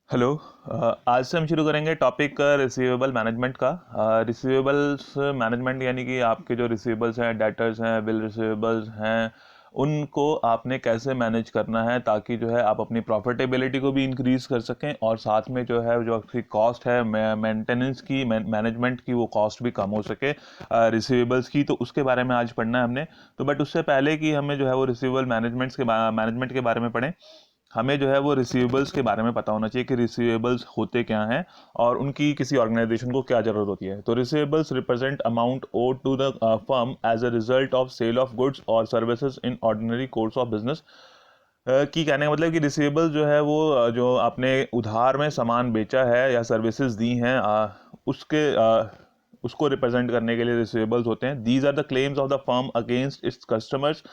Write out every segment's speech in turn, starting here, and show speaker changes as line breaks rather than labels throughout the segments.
Hello. आज से हम शुरू करेंगे टॉपिक रिसीवेबल मैनेजमेंट का। रिसीवेबल्स मैनेजमेंट यानी कि आपके जो रिसीवेबल्स हैं, डेटर्स हैं, बिल रिसीवेबल्स हैं, उनको आपने कैसे मैनेज करना है ताकि जो है आप अपनी प्रॉफिटेबिलिटी को भी इंक्रीज कर सकें और साथ में जो है जो आपकी कॉस्ट है मेंटेनेंस की, मैनेजमेंट की, वो कॉस्ट भी कम हो सके रिसीवेबल्स की। तो उसके बारे में आज पढ़ना है हमने। तो बट उससे पहले कि हमें जो है वो रिसीवेबल मैनेजमेंट के बारे में पढ़ें, हमें जो है वो रिसीवेबल्स के बारे में पता होना चाहिए कि रिसीवेबल्स होते क्या हैं और उनकी किसी ऑर्गेनाइजेशन को क्या ज़रूरत होती है। तो receivables represent amount owed to the firm as a result of sale of goods और services in ordinary course of business. की कहने का मतलब कि रिसीवेबल जो है वो जो आपने उधार में सामान बेचा है या सर्विसेज दी हैं, उसको रिप्रेजेंट करने के लिए रिसीवेबल्स होते हैं। These are the claims of the firm against its customers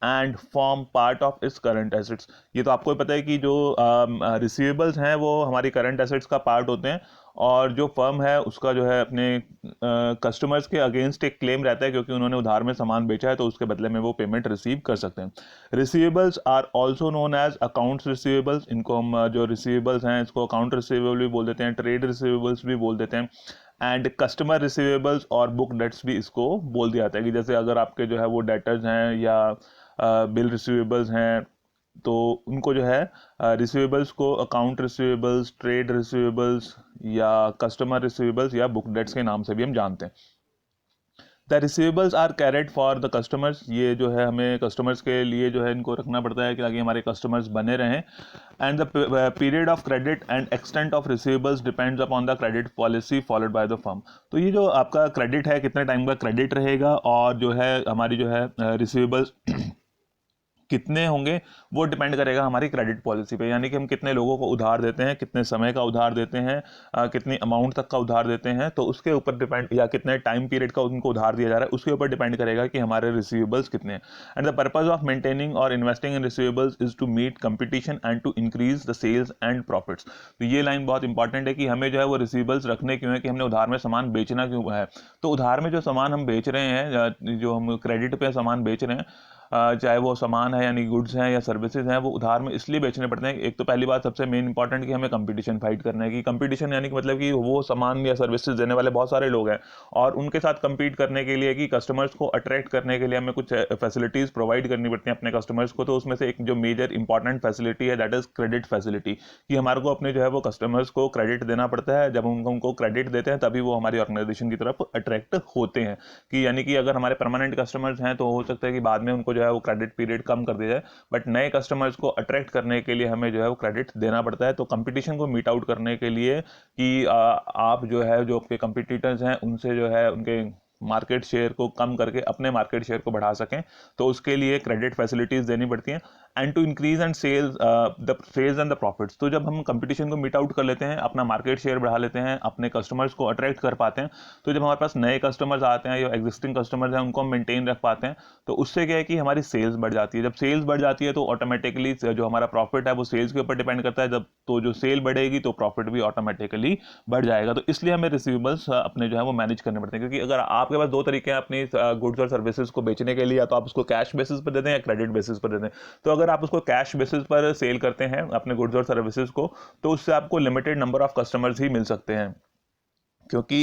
and form part of its current assets. ये तो आपको पता है कि जो रिसीवेबल्स हैं वो हमारी करंट एसेट्स का पार्ट होते हैं और जो फर्म है उसका जो है अपने कस्टमर्स के अगेंस्ट एक क्लेम रहता है, क्योंकि उन्होंने उधार में सामान बेचा है तो उसके बदले में वो पेमेंट रिसीव कर सकते हैं। Receivables are also known as accounts receivables. इनको हम जो रिसीवेबल्स हैं इसको अकाउंट रिसीवेबल भी बोल देते हैं, ट्रेड रिसीवेबल्स भी बोल देते हैं, एंड कस्टमर रिसीवेबल्स और बुक डेट्स भी इसको बोल दिया जाता है। कि जैसे अगर आपके जो है वो डेटर्स हैं या बिल रिसीवेबल्स हैं तो उनको जो है रिसीवेबल्स को अकाउंट रिसीवेबल्स, ट्रेड रिसीवेबल्स या कस्टमर रिसीवेबल्स या बुक डेट्स के नाम से भी हम जानते हैं। The receivables are carried for the customers. ये जो है हमें कस्टमर्स के लिए जो है इनको रखना पड़ता है कि ताकि हमारे कस्टमर्स बने रहें। And the period of credit and extent of receivables depends upon the credit policy followed by the firm. तो ये जो आपका क्रेडिट है, कितने टाइम का क्रेडिट रहेगा और जो है हमारी जो है रिसीवेबल्स कितने होंगे, वो डिपेंड करेगा हमारी क्रेडिट पॉलिसी पे। यानी कि हम कितने लोगों को उधार देते हैं, कितने समय का उधार देते हैं, कितनी अमाउंट तक का उधार देते हैं, तो उसके ऊपर डिपेंड, या कितने टाइम पीरियड का उनको उधार दिया जा रहा है उसके ऊपर डिपेंड करेगा कि हमारे रिसीवेबल्स कितने हैं। And the purpose of maintaining और investing in receivables is to meet competition and to increase the sales and profits. तो ये लाइन बहुत इंपॉर्टेंट है कि हमें जो है वो रिसीवेबल्स रखने क्यों है, कि हमने उधार में सामान बेचना क्यों है। तो उधार में जो सामान हम बेच रहे हैं, जो हम क्रेडिट पे सामान बेच रहे हैं, चाहे वो सामान है यानी गुड्स हैं या सर्विसेज हैं, वो उधार में इसलिए बेचने पड़ते हैं। एक तो पहली बात सबसे मेन इंपॉर्टेंट कि हमें कंपटीशन फाइट करना है। कि कंपटीशन यानी कि मतलब कि वो सामान या सर्विसेज देने वाले बहुत सारे लोग हैं और उनके साथ compete करने के लिए, कि कस्टमर्स को अट्रैक्ट करने के लिए हमें कुछ फैसिलिटीज़ प्रोवाइड करनी पड़ती हैं अपने कस्टमर्स को। तो उसमें से एक जो मेजर इंपॉर्टेंट फैसिलिटी है दैट इज़ क्रेडिट फैसिलिटी। कि हमारे को अपने जो है वो कस्टमर्स को क्रेडिट देना पड़ता है। जब हम उनको क्रेडिट देते हैं तभी वो हमारी ऑर्गेनाइजेशन की तरफ अट्रैक्ट होते हैं। कि यानी कि अगर हमारे परमानेंट कस्टमर्स हैं तो हो सकता है कि बाद में उनको जो है वो क्रेडिट पीरियड कम कर दिया जाए, बट नए कस्टमर्स को अट्रैक्ट करने के लिए हमें जो है वो क्रेडिट देना पड़ता है। तो कंपटीशन को मीट आउट करने के लिए कि आप जो है जो आपके कंपटीटर्स हैं उनसे जो है उनके मार्केट शेयर को कम करके अपने मार्केट शेयर को बढ़ा सकें, तो उसके लिए क्रेडिट फैसिलिटीज देनी पड़ती हैं। And to increase and sales and the profits. तो जब हम कंपटीशन को मीट आउट कर लेते हैं, अपना मार्केट शेयर बढ़ा लेते हैं, अपने कस्टमर्स को अट्रैक्ट कर पाते हैं, तो जब हमारे पास नए कस्टमर्स आते हैं या एग्जिस्टिंग कस्टमर्स हैं उनको हम मेंटेन रख पाते हैं, तो उससे क्या है कि हमारी सेल्स बढ़ जाती है। जब सेल्स बढ़ जाती है तो ऑटोमेटिकली जो हमारा प्रॉफिट है वो सेल्स के ऊपर डिपेंड करता है। जब तो जो सेल बढ़ेगी तो प्रॉफिट भी ऑटोमेटिकली बढ़ जाएगा। तो इसलिए हमें रिसीवेबल्स अपने जो है वो मैनेज करने पड़ते हैं। क्योंकि अगर आपके पास दो तरीके हैं अपनी गुड्स और सर्विसेज को बेचने के लिए, या तो आप उसको कैश बेसिस पर देते हैं या क्रेडिट बेसिस पर देते हैं। तो अगर आप उसको कैश बेसिस पर सेल करते हैं अपने गुड्स और सर्विसेज को, तो उससे आपको लिमिटेड नंबर ऑफ कस्टमर्स ही मिल सकते हैं। क्योंकि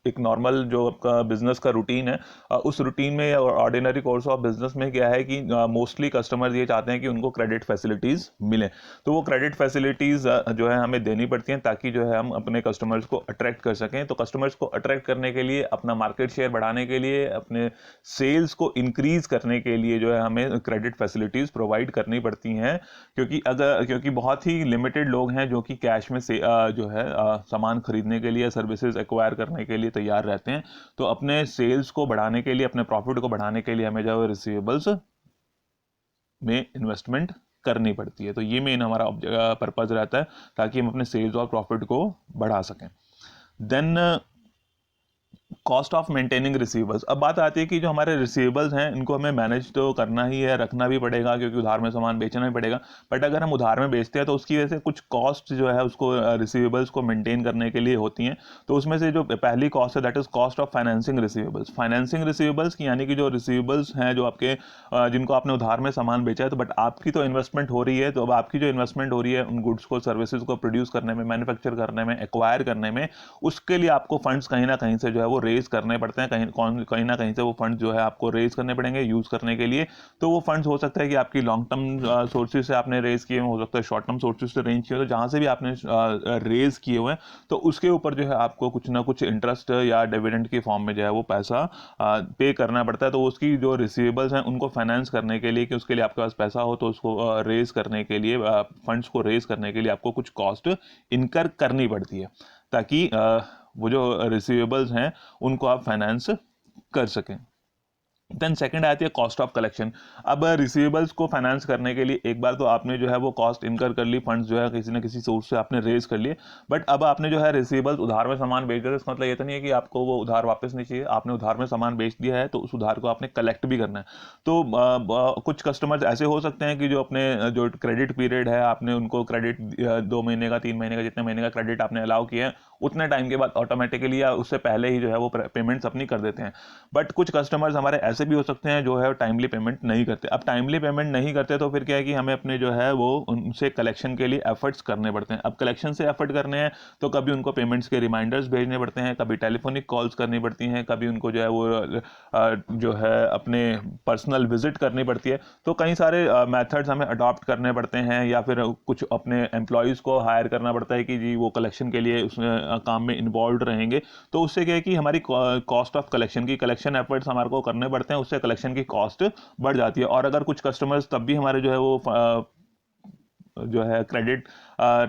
एक नॉर्मल जो आपका बिजनेस का रूटीन है, उस रूटीन में या ऑर्डिनरी कोर्स ऑफ बिजनेस में क्या है कि मोस्टली कस्टमर्स ये चाहते हैं कि उनको क्रेडिट फैसिलिटीज़ मिले। तो वो क्रेडिट फैसिलिटीज़ जो है हमें देनी पड़ती हैं ताकि जो है हम अपने कस्टमर्स को अट्रैक्ट कर सकें। तो कस्टमर्स को अट्रैक्ट करने के लिए, अपना मार्केट शेयर बढ़ाने के लिए, अपने सेल्स को इंक्रीज करने के लिए जो है हमें क्रेडिट फैसिलिटीज़ प्रोवाइड करनी पड़ती हैं। क्योंकि बहुत ही लिमिटेड लोग हैं जो कि कैश में से जो है सामान खरीदने के लिए, सर्विसेज एक्वायर करने के लिए तैयार रहते हैं। तो अपने सेल्स को बढ़ाने के लिए, अपने प्रॉफिट को बढ़ाने के लिए हमें जो है रिसीवेबल्स में इन्वेस्टमेंट करनी पड़ती है। तो ये मेन हमारा पर्पज रहता है ताकि हम अपने सेल्स और प्रॉफिट को बढ़ा सकें। Then cost of maintaining receivables. अब बात आती है कि जो हमारे रिसीवेबल्स हैं इनको हमें मैनेज तो करना ही है, रखना भी पड़ेगा, क्योंकि उधार में सामान बेचना ही पड़ेगा। बट अगर हम उधार में बेचते हैं तो उसकी वजह से कुछ कॉस्ट जो है उसको रिसीवेबल्स को मेंटेन करने के लिए होती हैं। तो उसमें से जो पहली कॉस्ट है that is cost of financing receivables. Financing receivables की यानी कि जो रिसीवेबल्स हैं जो आपके जिनको आपने उधार में सामान बेचा है, तो बट आपकी तो इन्वेस्टमेंट हो रही है, तो अब आपकी जो इन्वेस्टमेंट हो रही है उन गुड्स को, सर्विसेज को प्रोड्यूस करने में, मैन्युफैक्चर करने में, एक्वायर करने में, उसके लिए आपको फंड्स कहीं ना कहीं से जो है वो रेज करने पड़ते हैं। कहीं ना कहीं से वो फंड जो है आपको रेज करने पड़ेंगे यूज करने के लिए। तो वो फंड्स हो सकता है कि आपकी लॉन्ग टर्म सोर्सेज से आपने रेज किए हुए, हो सकता है शॉर्ट टर्म सोर्सेज से रेंज किए, तो जहां से भी आपने रेज किए हुए हैं तो उसके ऊपर जो है आपको कुछ ना कुछ इंटरेस्ट या डिविडेंड की फॉर्म में जो है वो पैसा पे करना पड़ता है। तो उसकी जो रिसीवेबल्स हैं उनको फाइनेंस करने के लिए, कि उसके लिए आपके पास पैसा हो, तो उसको रेज करने के लिए, फंड्स को रेज करने के लिए आपको कुछ कॉस्ट इनकर करनी पड़ती है, ताकि वो जो रिसीवेबल्स हैं उनको आप फाइनेंस कर सकें। देन सेकंड आती है कॉस्ट ऑफ कलेक्शन। अब रिसीवेबल्स को फाइनेंस करने के लिए एक बार तो आपने जो है वो कॉस्ट इनकर कर ली, फंड्स जो है किसी न किसी सोर्स से आपने रेज कर लिए, बट अब आपने जो है रिसीवेबल्स उधार में सामान बेच दिया, तो इसका मतलब ये तो नहीं है कि आपको वो उधार वापस नहीं चाहिए। आपने उधार में सामान बेच दिया है तो उस उधार को आपने कलेक्ट भी करना है। तो कुछ कस्टमर्स ऐसे हो सकते हैं कि जो अपने जो क्रेडिट पीरियड है आपने उनको क्रेडिट 2 महीने का, 3 महीने का, जितने महीने का क्रेडिट आपने अलाउ किया है उतने टाइम के बाद ऑटोमेटिकली या उससे पहले ही जो है वो पेमेंट्स अपनी कर देते हैं। बट कुछ कस्टमर्स हमारे ऐसे भी हो सकते हैं जो है टाइमली पेमेंट नहीं करते। अब टाइमली पेमेंट नहीं करते तो फिर क्या है कि हमें अपने जो है वो उनसे कलेक्शन के लिए एफर्ट्स करने पड़ते हैं। अब कलेक्शन से एफर्ट करने हैं तो कभी उनको पेमेंट्स के रिमाइंडर्स भेजने पड़ते हैं, कभी टेलीफोनिक कॉल्स करनी पड़ती हैं, कभी उनको जो है वो जो है अपने पर्सनल विजिट करनी पड़ती है। तो कई सारे मेथड्स हमें अडॉप्ट करने पड़ते हैं, या फिर कुछ अपने एम्प्लॉयज़ को हायर करना पड़ता है कि जी वो कलेक्शन के लिए उसमें काम में इन्वॉल्व रहेंगे। तो उससे क्या है कि हमारी कॉस्ट ऑफ कलेक्शन की, कलेक्शन एफर्ट्स हमारे को करने पड़ते हैं, उससे कलेक्शन की कॉस्ट बढ़ जाती है। और अगर कुछ कस्टमर्स तब भी हमारे जो है वो जो है क्रेडिट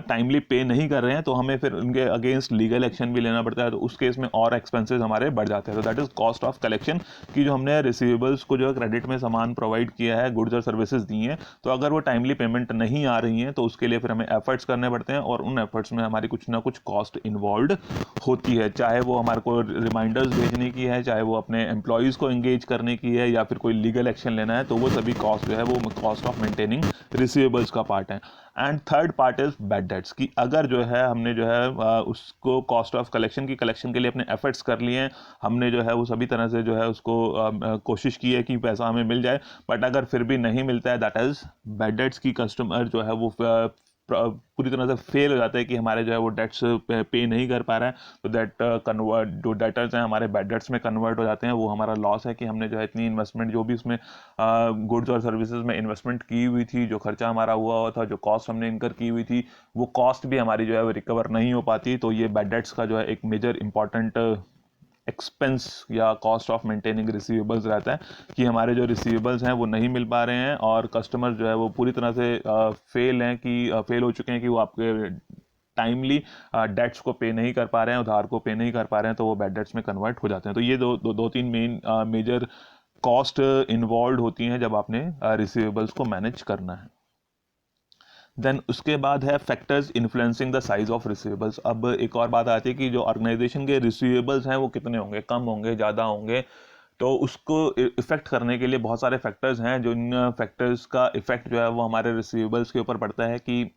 टाइमली पे नहीं कर रहे हैं तो हमें फिर उनके अगेंस्ट लीगल एक्शन भी लेना पड़ता है। तो उस केस में और एक्सपेंसेस हमारे बढ़ जाते हैं। तो that is cost of collection, की जो हमने रिसीवेबल्स को जो है क्रेडिट में सामान प्रोवाइड किया है, गुड्स और सर्विसेज दी हैं, तो अगर वो टाइमली पेमेंट नहीं आ रही हैं तो उसके लिए फिर हमें एफर्ट्स करने पड़ते हैं, और उन एफर्ट्स में हमारी कुछ ना कुछ कॉस्ट इन्वॉल्व होती है। चाहे वो हमारे को रिमाइंडर्स भेजने की है, चाहे वो अपने एम्प्लॉयज़ को एंगेज करने की है, या फिर कोई लीगल एक्शन लेना है, तो वो सभी कॉस्ट जो है वो कॉस्ट ऑफ मेंटेनिंग रिसीवेबल्स का पार्ट है। And third part is bad debts की। अगर जो है हमने जो है उसको कॉस्ट ऑफ कलेक्शन की, कलेक्शन के लिए अपने एफर्ट्स कर लिए हैं, हमने जो है वो सभी तरह से जो है उसको कोशिश की है कि पैसा हमें मिल जाए, बट अगर फिर भी नहीं मिलता है, दैट इज बैड डेट्स की। कस्टमर जो है वो पूरी तरह से फेल हो जाता है कि हमारे जो है वो डेट्स पे नहीं कर पा रहा है, तो दैट कन्वर्ट जो डेटर्स हैं हमारे बैड डेट्स में कन्वर्ट हो जाते हैं। वो हमारा लॉस है कि हमने जो है इतनी इन्वेस्टमेंट, जो भी उसमें गुड्स और सर्विसेज में इन्वेस्टमेंट की हुई थी, जो खर्चा हमारा हुआ था, जो कॉस्ट हमने इनकर की हुई थी, वो कॉस्ट भी हमारी जो है वो रिकवर नहीं हो पाती। तो ये बैड डेट्स का जो है एक मेजर इंपॉर्टेंट एक्सपेंस या कॉस्ट ऑफ मेंटेनिंग रिसीवेबल्स रहता है, कि हमारे जो रिसीवेबल्स हैं वो नहीं मिल पा रहे हैं, और कस्टमर जो है वो पूरी तरह से फेल हैं, कि फेल हो चुके हैं, कि वो आपके टाइमली डेट्स को पे नहीं कर पा रहे हैं, उधार को पे नहीं कर पा रहे हैं, तो वो बैड डेट्स में कन्वर्ट हो जाते हैं। तो ये दो तीन मेन मेजर कॉस्ट इन्वॉल्व होती हैं जब आपने रिसीवेबल्स को मैनेज करना है। देन उसके बाद है factors influencing the size of receivables. अब एक और बात आती है कि जो ऑर्गेनाइजेशन के रिसीवेबल्स हैं वो कितने होंगे, कम होंगे, ज़्यादा होंगे। तो उसको इफेक्ट करने के लिए बहुत सारे फैक्टर्स हैं, जो इन फैक्टर्स का इफेक्ट जो है वो हमारे रिसीवेबल्स के ऊपर पड़ता है, कि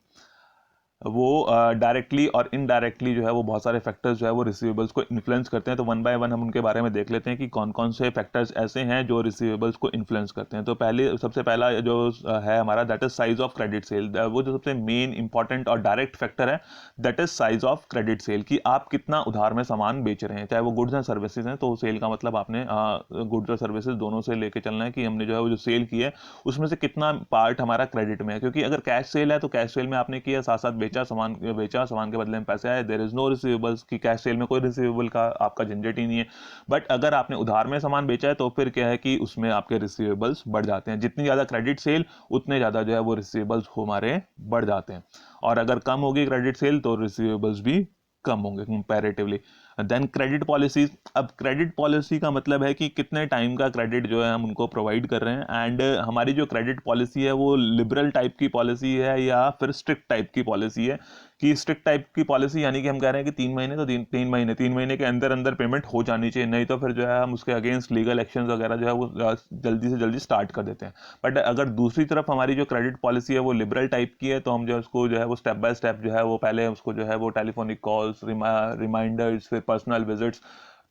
वो डायरेक्टली और इनडायरेक्टली जो है वो बहुत सारे फैक्टर्स जो है वो रिसीवेबल्स को इन्फ्लुएंस करते हैं। तो वन बाय वन हम उनके बारे में देख लेते हैं कि कौन कौन से फैक्टर्स ऐसे हैं जो रिसीवेबल्स को इन्फ्लुएंस करते हैं। तो सबसे पहला जो है हमारा, that is size of credit sale. वो जो सबसे मेन इंपॉर्टेंट और डायरेक्ट फैक्टर है, that is size of credit sale, कि आप कितना उधार में सामान बेच रहे हैं, चाहे वो गुड्स एंड सर्विसेज हैं। तो सेल का मतलब आपने गुड्स और सर्विसेज दोनों से लेके चलना है, कि हमने जो है वो जो सेल की है उसमें से कितना पार्ट हमारा क्रेडिट में है। क्योंकि अगर कैश सेल है तो कैश सेल में आपने किया, साथ साथ बेचा, सामान के बदले में पैसे आए, देयर इज नो रिसीवेबल्स, की कैश सेल में कोई रिसीवेबल का आपका झंझट ही नहीं है। बट अगर आपने उधार में सामान बेचा है तो फिर क्या है कि उसमें आपके रिसीवेबल्स बढ़ जाते हैं। जितनी ज़्यादा क्रेडिट सेल उतने ज़्यादा जो है वो रिसीवेबल्स हमारे बढ़ जाते हैं, और अगर कम होगी क्रेडिट सेल तो रिसीवेबल्स भी कम होंगे कंपैरेटिवली। Then credit policies. अब क्रेडिट पॉलिसी का मतलब है कि कितने टाइम का क्रेडिट जो है हम उनको प्रोवाइड कर रहे हैं, एंड हमारी जो क्रेडिट पॉलिसी है वो लिबरल टाइप की पॉलिसी है या फिर स्ट्रिक्ट टाइप की पॉलिसी है, कि स्ट्रिक्ट टाइप की पॉलिसी, यानी कि हम कह रहे हैं कि 3 महीने तो 3 महीने के अंदर अंदर पेमेंट हो जानी चाहिए, नहीं तो फिर जो है हम उसके अगेंस्ट लीगल एक्शंस वगैरह जो है वो जल्दी से जल्दी स्टार्ट कर देते हैं। बट अगर दूसरी तरफ हमारी जो क्रेडिट पॉलिसी है वो लिबरल टाइप की है, तो हम जो उसको जो है वो स्टेप बाय स्टेप जो है वो पहले उसको जो है वो टेलीफोनिक कॉल्स, रिमाइंडर्स, फिर पर्सनल विजिट्स,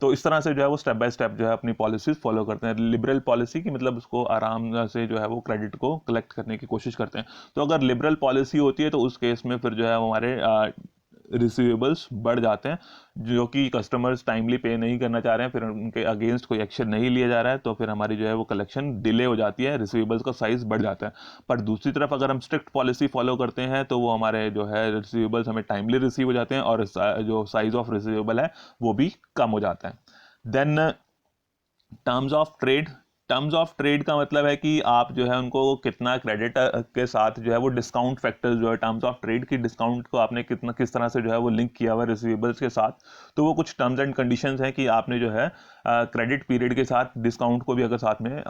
तो इस तरह से जो है वो स्टेप बाय स्टेप जो है अपनी पॉलिसीज फॉलो करते हैं। लिबरल पॉलिसी की मतलब उसको आराम से जो है वो क्रेडिट को कलेक्ट करने की कोशिश करते हैं। तो अगर लिबरल पॉलिसी होती है तो उस केस में फिर जो है हमारे रिसीवेबल्स बढ़ जाते हैं, जो कि कस्टमर्स टाइमली पे नहीं करना चाह रहे हैं, फिर उनके अगेंस्ट कोई एक्शन नहीं लिया जा रहा है, तो फिर हमारी जो है वो कलेक्शन डिले हो जाती है, रिसीवेबल्स का साइज बढ़ जाता है। पर दूसरी तरफ अगर हम स्ट्रिक्ट पॉलिसी फॉलो करते हैं तो वो हमारे जो है रिसीवेबल्स हमें टाइमली रिसीव हो जाते हैं और जो साइज ऑफ रिसीवेबल है वो भी कम हो जाता है। Then terms of trade. Terms of trade का मतलब है कि आप जो है उनको कितना क्रेडिट के साथ जो है वो डिस्काउंट फैक्टर्स जो है टर्म्स ऑफ ट्रेड की डिस्काउंट को आपने कितना किस तरह से जो है वो लिंक किया हुआ रिसीवेबल्स के साथ। तो वो कुछ टर्म्स एंड कंडीशंस हैं कि आपने जो है क्रेडिट पीरियड के साथ डिस्काउंट को भी अगर साथ में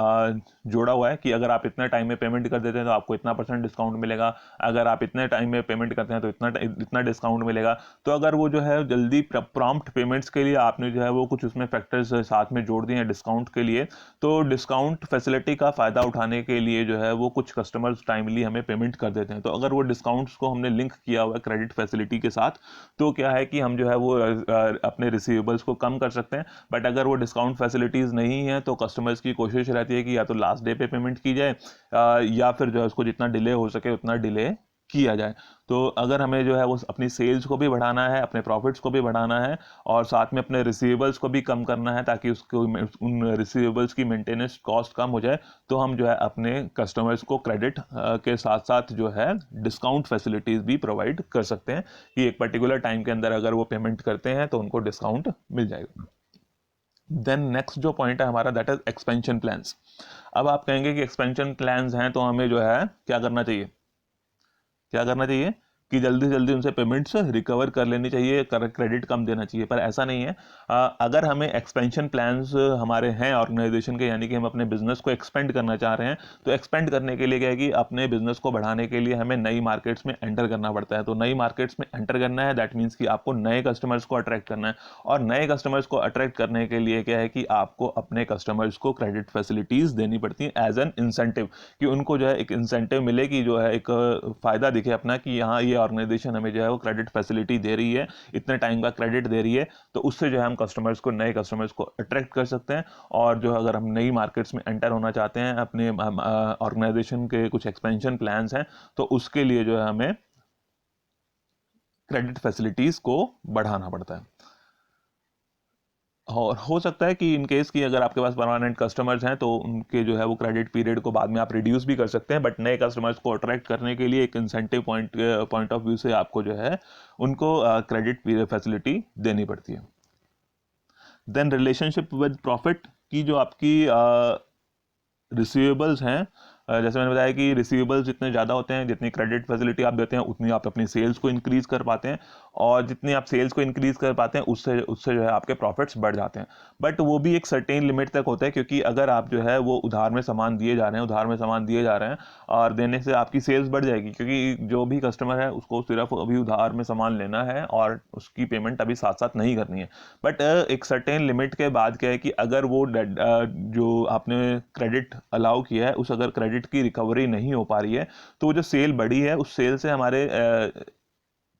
जोड़ा हुआ है कि अगर आप इतने टाइम में पेमेंट कर देते हैं तो आपको इतना % डिस्काउंट मिलेगा, अगर आप इतने टाइम में पेमेंट करते हैं तो इतना डिस्काउंट मिलेगा। तो अगर वो जो है जल्दी प्रॉम्प्ट पेमेंट्स के लिए आपने जो है वो कुछ उसमें फैक्टर्स साथ में जोड़ दिए हैं डिस्काउंट के लिए, तो डिस्काउंट फैसिलिटी का फ़ायदा उठाने के लिए जो है वो कुछ कस्टमर्स टाइमली हमें पेमेंट कर देते हैं। तो अगर वो डिस्काउंट्स को हमने लिंक किया हुआ है क्रेडिट फैसिलिटी के साथ, तो क्या है कि हम जो है वो अपने रिसीवेबल्स को कम कर सकते हैं। बट अगर वो डिस्काउंट फैसिलिटीज़ नहीं है तो कस्टमर्स की कोशिश रहती है कि या तो लास्ट डे पे पेमेंट की जाए या फिर जो है उसको जितना डिले हो सके उतना डिले किया जाए। तो अगर हमें जो है वो अपनी सेल्स को भी बढ़ाना है, अपने प्रॉफिट्स को भी बढ़ाना है और साथ में अपने रिसीवेबल्स को भी कम करना है ताकि उसको उन रिसीवेबल्स की मेंटेनेंस कॉस्ट कम हो जाए, तो हम जो है अपने कस्टमर्स को क्रेडिट के साथ साथ जो है डिस्काउंट फैसिलिटीज़ भी प्रोवाइड कर सकते हैं कि एक पर्टिकुलर टाइम के अंदर अगर वो पेमेंट करते हैं तो उनको डिस्काउंट मिल जाएगा। देन नेक्स्ट जो पॉइंट है हमारा दैट इज एक्सपेंशन प्लान्स। अब आप कहेंगे कि एक्सपेंशन प्लान्स हैं तो हमें जो है क्या करना चाहिए, क्या करना चाहिए कि जल्दी से जल्दी उनसे पेमेंट्स रिकवर कर लेनी चाहिए, क्रेडिट कम देना चाहिए। पर ऐसा नहीं है। अगर हमें एक्सपेंशन प्लान्स हमारे हैं ऑर्गेनाइजेशन के, यानी कि हम अपने बिजनेस को एक्सपेंड करना चाह रहे हैं, तो एक्सपेंड करने के लिए क्या है कि अपने बिजनेस को बढ़ाने के लिए हमें नई मार्केट्स में एंटर करना पड़ता है। तो नई मार्केट्स में एंटर करना है दैट मीन्स कि आपको नए कस्टमर्स को अट्रैक्ट करना है, और नए कस्टमर्स को अट्रैक्ट करने के लिए क्या है कि आपको अपने कस्टमर्स को क्रेडिट फैसिलिटीज़ देनी पड़ती हैं एज एन इंसेंटिव, कि उनको जो है एक इंसेंटिव मिले, कि जो है एक फ़ायदा दिखे अपना कि यहाँ ये ऑर्गेनाइजेशन हमें जो है वो क्रेडिट फैसिलिटी दे रही है, इतने टाइम का क्रेडिट दे रही है, तो उससे जो है हम कस्टमर्स को, नए कस्टमर्स को अट्रैक्ट कर सकते हैं। और जो अगर हम नई मार्केट्स में एंटर होना चाहते हैं, अपने ऑर्गेनाइजेशन के कुछ एक्सपेंशन प्लान्स हैं, तो उसके लिए जो है हमें क्रेडिट फैसिलिटीज़ को बढ़ाना पड़ता है। और हो सकता है कि इन केस कि अगर आपके पास परमानेंट कस्टमर्स हैं तो उनके जो है वो क्रेडिट पीरियड को बाद में आप रिड्यूस भी कर सकते हैं, बट नए कस्टमर्स को अट्रैक्ट करने के लिए एक इंसेंटिव पॉइंट ऑफ व्यू से आपको जो है उनको क्रेडिट फैसिलिटी देनी पड़ती है। देन रिलेशनशिप विद प्रॉफिट की जो आपकी रिसीवेबल्स हैं, जैसे मैंने बताया कि रिसीवेबल्स जितने ज़्यादा होते हैं, जितनी क्रेडिट फैसिलिटी आप देते हैं उतनी आप अपनी सेल्स को इंक्रीज़ कर पाते हैं, और जितनी आप सेल्स को इंक्रीज़ कर पाते हैं उससे उससे जो है आपके प्रॉफिट्स बढ़ जाते हैं। बट वो भी एक सर्टेन लिमिट तक होता है, क्योंकि अगर आप जो है वो उधार में सामान दिए जा रहे हैं, उधार में सामान दिए जा रहे हैं और देने से आपकी सेल्स बढ़ जाएगी, क्योंकि जो भी कस्टमर है उसको सिर्फ अभी उधार में सामान लेना है और उसकी पेमेंट अभी साथ साथ नहीं करनी है। बट एक सर्टेन लिमिट के बाद क्या है कि अगर वो जो आपने क्रेडिट अलाउ किया है उस अगर क्रेडिट की रिकवरी नहीं हो पा रही है, तो वो जो सेल बढ़ी है उस सेल से हमारे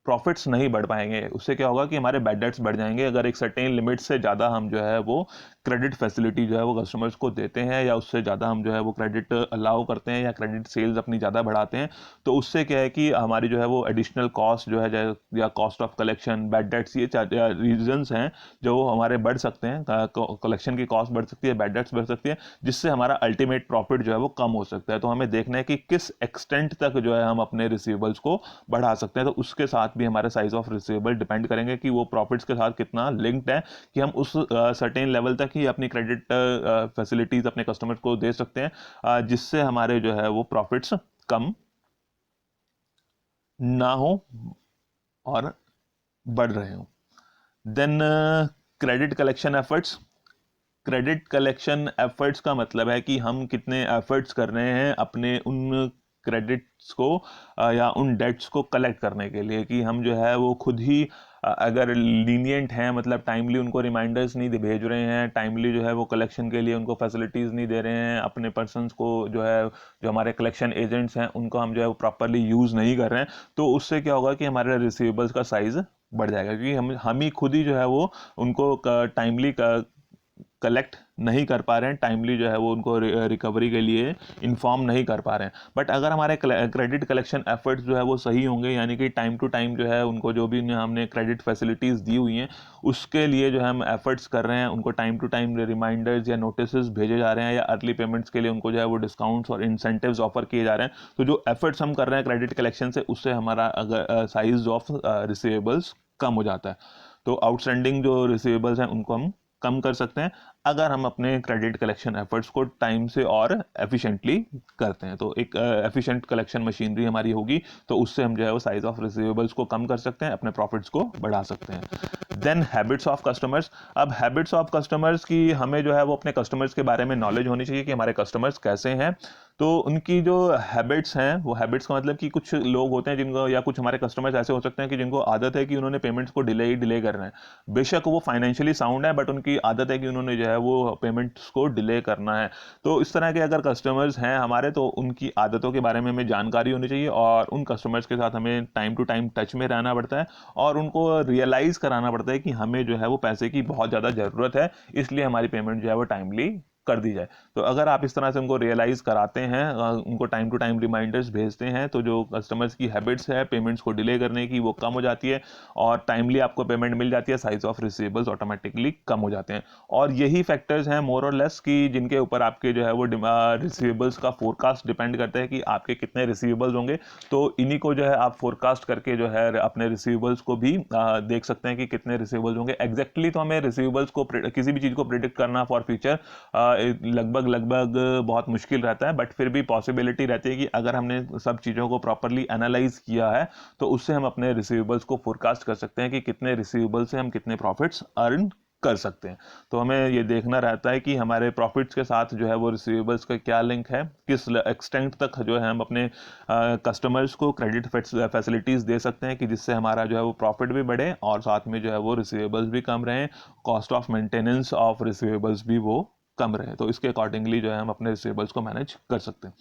प्रॉफिट्स नहीं बढ़ पाएंगे। उससे क्या होगा कि हमारे बैड डेट्स बढ़ जाएंगे अगर एक सर्टेन लिमिट से ज़्यादा हम जो है वो क्रेडिट फैसिलिटी जो है वो कस्टमर्स को देते हैं, या उससे ज़्यादा हम जो है वो क्रेडिट अलाउ करते हैं या क्रेडिट सेल्स अपनी ज़्यादा बढ़ाते हैं। तो उससे क्या है कि हमारी जो है वो एडिशनल कॉस्ट जो है या cost of collection, bad debts, ये रीजंस हैं जो हमारे बढ़ सकते हैं। कलेक्शन की कॉस्ट बढ़ सकती है, बैड डेट्स बढ़ सकती है, जिससे हमारा अल्टीमेट प्रॉफिट जो है वो कम हो सकता है। तो हमें देखना है कि किस एक्सटेंट तक जो है हम अपने रिसीवेबल्स को बढ़ा सकते हैं। तो उसके साथ भी हमारे साइज ऑफ रिसीवेबल डिपेंड करेंगे कि वो प्रॉफिट्स के साथ कितना लिंक्ड है, कि हम उस सर्टेन लेवल तक ही अपनी क्रेडिट फैसिलिटीज अपने कस्टमर को दे सकते हैं, जिससे हमारे जो है वो प्रॉफिट्स कम ना हो और बढ़ रहे हो। Then credit collection efforts. Credit collection efforts का मतलब है कि हम कितने एफर्ट्स कर रहे हैं अपने उन क्रेडिट्स को या उन डेट्स को कलेक्ट करने के लिए, कि हम जो है वो खुद ही अगर लीनियंट हैं, मतलब टाइमली उनको रिमाइंडर्स नहीं भेज रहे हैं, टाइमली जो है वो कलेक्शन के लिए उनको फैसिलिटीज़ नहीं दे रहे हैं, अपने पर्सनस को जो है, जो हमारे कलेक्शन एजेंट्स हैं उनको हम जो है वो प्रॉपरली यूज़ नहीं कर रहे हैं, तो उससे क्या होगा कि हमारे रिसीवेबल्स का साइज़ बढ़ जाएगा, क्योंकि हम ही खुद ही जो है वो उनको टाइमली कलेक्ट नहीं कर पा रहे हैं, टाइमली जो है वो उनको रिकवरी के लिए इन्फॉर्म नहीं कर पा रहे हैं। बट अगर हमारे क्रेडिट कलेक्शन एफर्ट्स जो है वो सही होंगे, यानी कि टाइम टू टाइम जो है उनको जो भी हमने क्रेडिट फैसिलिटीज़ दी हुई हैं उसके लिए जो है हम एफर्ट्स कर रहे हैं, उनको टाइम टू टाइम रिमाइंडर्स या नोटिस भेजे जा रहे हैं, या अर्ली पेमेंट्स के लिए उनको जो है वो डिस्काउंट्स और इंसेंटिव्स ऑफर किए जा रहे हैं, तो जो एफर्ट्स हम कर रहे हैं क्रेडिट कलेक्शन से, उससे हमारा अगर साइज ऑफ रिसीवेबल्स कम हो जाता है। तो आउटस्टैंडिंग जो रिसीवेबल्स हैं उनको हम कम कर सकते हैं अगर हम अपने क्रेडिट कलेक्शन एफर्ट्स को टाइम से और एफिशिएंटली करते हैं। तो एक एफिशिएंट कलेक्शन मशीनरी हमारी होगी, तो उससे हम जो है वो साइज ऑफ रिसीवेबल्स को कम कर सकते हैं, अपने प्रॉफिट्स को बढ़ा सकते हैं। Then habits of customers. अब हैबिट्स ऑफ कस्टमर्स की हमें जो है वो अपने कस्टमर्स के बारे में नॉलेज होनी चाहिए कि हमारे कस्टमर्स कैसे हैं। तो उनकी जो हैबिट्स हैं, वो हैबिट्स का मतलब कि कुछ लोग होते हैं जिनको, या कुछ हमारे कस्टमर्स ऐसे हो सकते हैं कि जिनको आदत है कि उन्होंने पेमेंट्स को डिले करना है। बेशक वो फाइनेंशियली साउंड है, बट उनकी आदत है कि उन्होंने जो है वो पेमेंट्स को डिले करना है। तो इस तरह के अगर कस्टमर्स हैं हमारे, तो उनकी आदतों के बारे में हमें जानकारी होनी चाहिए, और उन कस्टमर्स के साथ हमें टाइम टू टाइम टच में रहना पड़ता है, और उनको रियलाइज़ कराना पड़ता है कि हमें जो है वो पैसे की बहुत ज़्यादा ज़रूरत है, इसलिए हमारी पेमेंट जो है वो टाइमली कर दी जाए। तो अगर आप इस तरह से उनको रियलाइज कराते हैं, उनको टाइम टू टाइम रिमाइंडर्स भेजते हैं, तो जो कस्टमर्स की हैबिट्स है पेमेंट्स को डिले करने की, वो कम हो जाती है, और टाइमली आपको पेमेंट मिल जाती है, साइज ऑफ रिसीवेबल्स ऑटोमेटिकली कम हो जाते हैं। और यही फैक्टर्स हैं मोर और लेस कि जिनके ऊपर आपके जो है वो रिसीवेबल्स का फोरकास्ट डिपेंड करता है कि आपके कितने रिसीवेबल्स होंगे। तो इन्हीं को जो है आप फोरकास्ट करके जो है अपने रिसीवेबल्स को भी देख सकते हैं कि कितने रिसीवेबल्स होंगे। एग्जैक्टली तो हमें रिसीवेबल्स को किसी भी चीज़ को प्रिडिक्ट करना फॉर फ्यूचर लगभग बहुत मुश्किल रहता है, बट फिर भी पॉसिबिलिटी रहती है कि अगर हमने सब चीज़ों को प्रॉपरली एनालाइज किया है, तो उससे हम अपने रिसीवेबल्स को फोरकास्ट कर सकते हैं कि कितने रिसीवेबल्स से हम कितने प्रॉफिट्स अर्न कर सकते हैं। तो हमें ये देखना रहता है कि हमारे प्रॉफिट्स के साथ जो है वो रिसीवेबल्स का क्या लिंक है, किस एक्सटेंट तक जो है हम अपने कस्टमर्स को क्रेडिट फैसिलिटीज़ दे सकते हैं कि जिससे हमारा जो है वो प्रॉफिट भी बढ़े, और साथ में जो है वो रिसीवेबल्स भी कम रहें, cost of maintenance of receivables भी वो कम रहे। तो इसके अकॉर्डिंगली जो है हम अपने रिसीवेबल्स को मैनेज कर सकते हैं।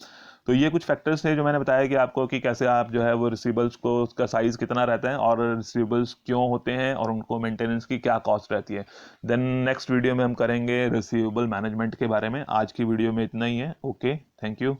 तो ये कुछ फैक्टर्स थे जो मैंने बताया कि आपको, कि कैसे आप जो है वो रिसीवेबल्स को, उसका साइज़ कितना रहता है, और रिसीवेबल्स क्यों होते हैं, और उनको मेंटेनेंस की क्या कॉस्ट रहती है। देन नेक्स्ट वीडियो में हम करेंगे रिसीवेबल मैनेजमेंट के बारे में। आज की वीडियो में इतना ही है। Okay, thank you.